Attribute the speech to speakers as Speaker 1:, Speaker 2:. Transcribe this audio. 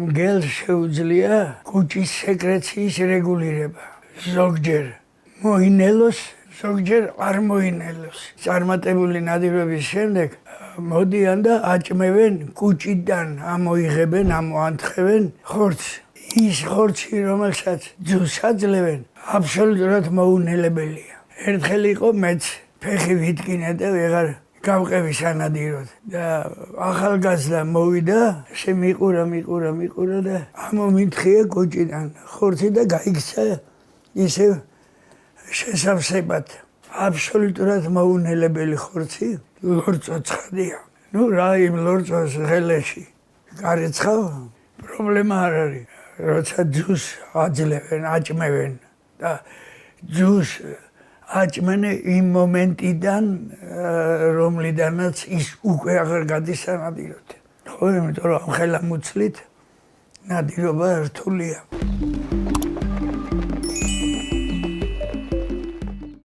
Speaker 1: მგელს შეუძლია კუჭის სეკრეციის რეგულირება. ზოგჯერ მოინელოს, ზოგჯერ არ მოინელოს. წარმატებული ნადირობის შემდეგ მოდიან და აჭმევენ კუჭიდან, ამოიღებენ, ამოანთხევენ ხორცს. ის ხორცი, რომელსაც ძუს აძლევენ, აბსოლუტურად მოუნელებელია. ერთხელ იყო მეც ფეხი ვიტკინე და ვეღარ გავყევი სანადიროდ და ახალგაზრდა მოვიდა, მიყურა და ამომითხია კუჭიდან ხორცი და გაიქცა ისევ შესავსებად. აბსოლუტურად მოუნელებელი ხორცი, ლორწო ცხადია. რა იმ ლორწოს ღელეში გარეცხავ, პრობლემა არ არის. როცა ძუს აძლევენ, აჭმევენ და ძუს აჭმენ იმ მომენტიდან, რომლიდანაც ის უკვე აღარ გადის სანადიროდ. ხო, იმიტომ რომ ამ ხელამუცლით ნადირობა რთულია.